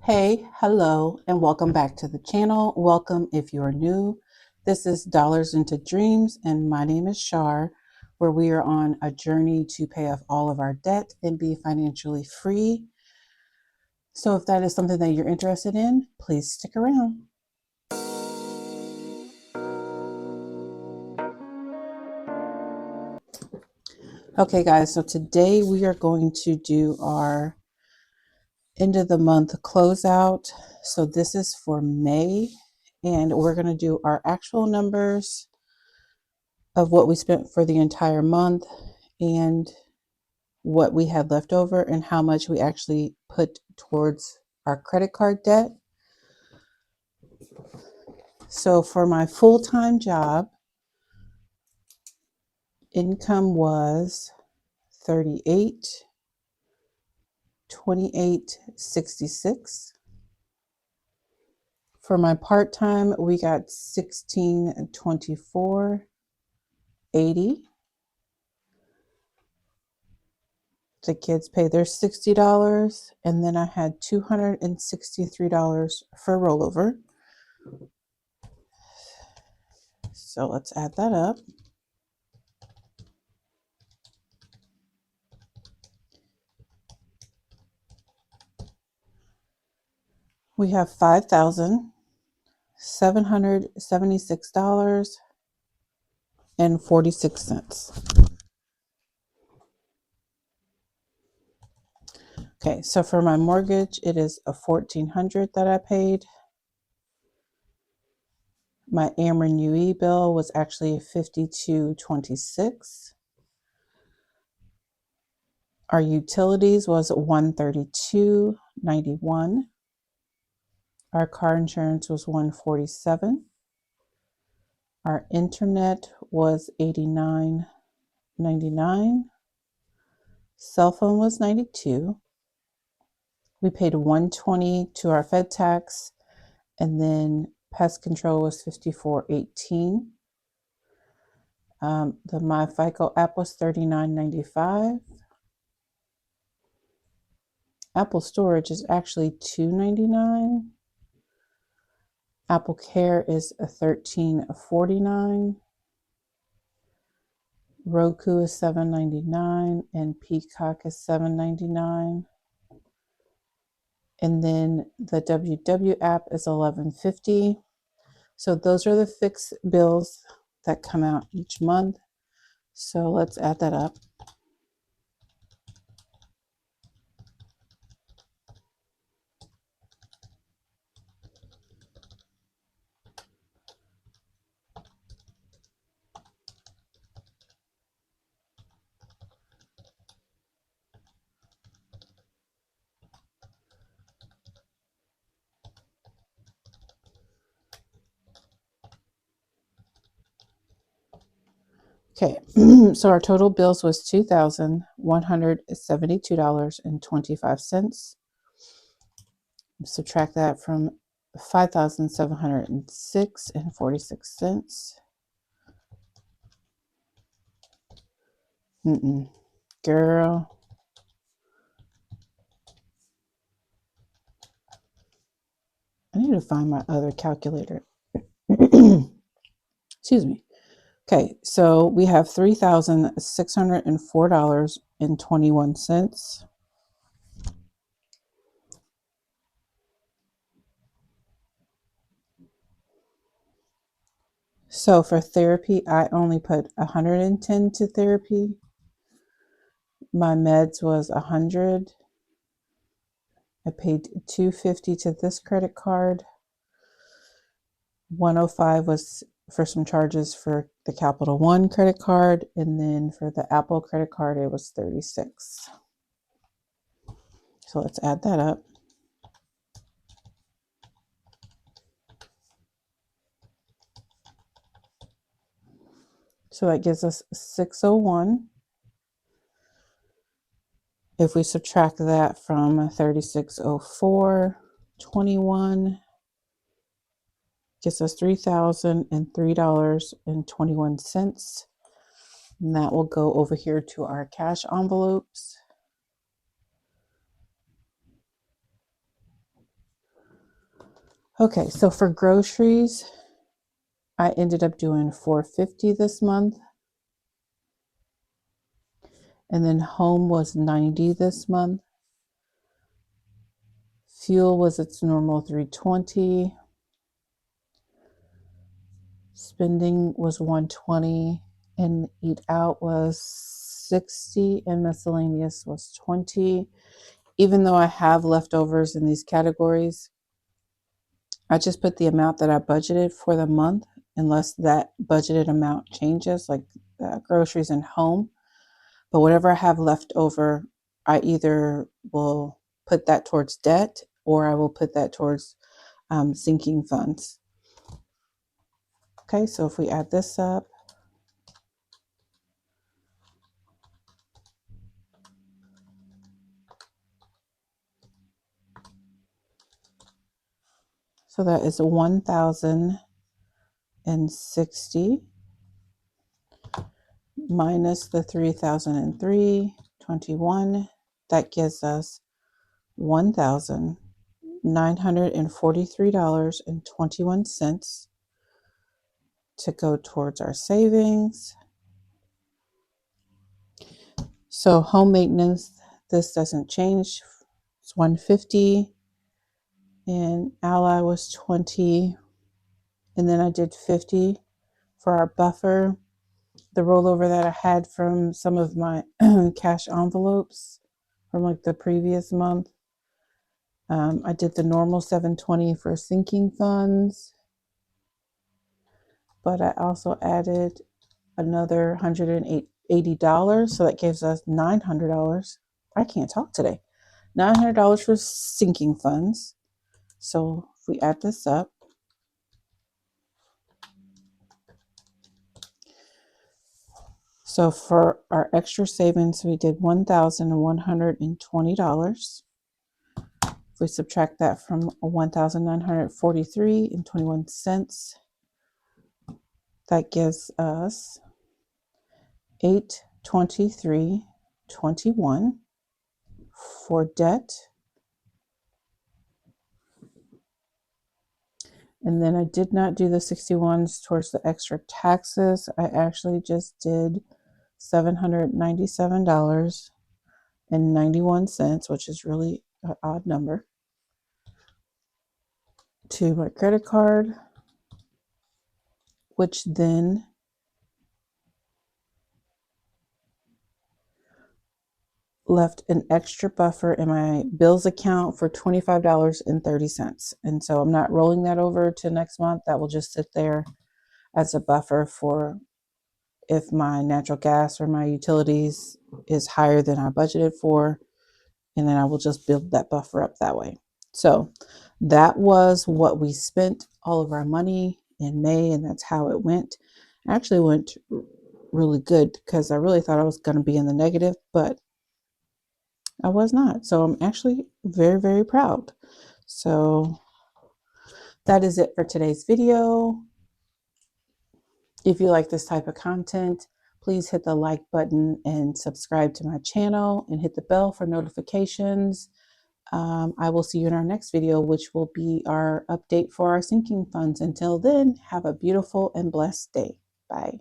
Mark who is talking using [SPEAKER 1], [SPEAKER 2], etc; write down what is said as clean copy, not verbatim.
[SPEAKER 1] Hey, hello, and welcome back to the channel. Welcome if you are new. This is Dollars into Dreams, and my name is Shar, where we are on a journey to pay off all of our debt and be financially free. So, if that is something that you're interested in, please stick around. Okay, guys, so today we are going to do our end of the month closeout. So, this is for May, and we're going to do our actual numbers of what we spent for the entire month and what we had left over and how much we actually put towards our credit card debt. So for my full-time job, income was 38, 28, 66. For my part-time, we got 16, 24, 80. The kids pay their $60, and then I had $263 for rollover. So let's add that up. We have $5,776.46. Okay, so for my mortgage, it is a $1,400 that I paid. My Ameren UE bill was actually $52.26. Our utilities was $132.91. Our car insurance was $147. Our internet was $89.99. Cell phone was $92. We paid $120 to our Fed tax, and then pest control was $54.18. The MyFICO app was $39.95. Apple storage is actually $2.99. Apple Care is $13.49. Roku is $7.99, and Peacock is $7.99. And then the WW app is $11.50. So those are the fixed bills that come out each month. So let's add that up. Okay, so our total bills was $2,172.25. Subtract that from $5,706.46. Girl, I need to find my other calculator. Excuse me. Okay, so we have $3,604.21. So for therapy, I only put $110 to therapy. My meds was $100. I paid $250 to this credit card. $105 was for some charges for the Capital One credit card, and then for the Apple credit card, it was $36. So let's add that up. So that gives us $601. If we subtract that from $3604.21, gets us $3,003.21. And that will go over here to our cash envelopes. Okay, so for groceries, I ended up doing $4.50 this month. And then home was $90 this month. Fuel was its normal $3.20. Spending was $120, and eat out was $60, and miscellaneous was $20. Even though I have leftovers in these categories, I just put the amount that I budgeted for the month, unless that budgeted amount changes, like groceries and home. But whatever I have left over, I either will put that towards debt, or I will put that towards sinking funds. Okay, so if we add this up, so that is 1,060 minus the 3,003.21. That gives us $1,943.21 to go towards our savings. So home maintenance, this doesn't change. It's $150, and Ally was $20, and then I did $50 for our buffer, the rollover that I had from some of my cash envelopes from like the previous month. I did the normal $720 for sinking funds, but I also added another $180, so that gives us $900. I can't talk today. $900 for sinking funds. So if we add this up, so for our extra savings, we did $1,120. If we subtract that from $1,943.21, that gives us $823.21 for debt. And then I did not do the 61s towards the extra taxes. I actually just did $797.91, which is really an odd number, to my credit card, which then left an extra buffer in my bills account for $25.30. And so I'm not rolling that over to next month. That will just sit there as a buffer for if my natural gas or my utilities is higher than I budgeted for. And then I will just build that buffer up that way. So that was what we spent all of our money in May, and that's how it went. It actually went really good because I really thought I was going to be in the negative, but I was not. So I'm actually very, very proud. So that is it for today's video. If you like this type of content, please hit the like button and subscribe to my channel and hit the bell for notifications. I will see you in our next video, which will be our update for our sinking funds. Until then, have a beautiful and blessed day. Bye.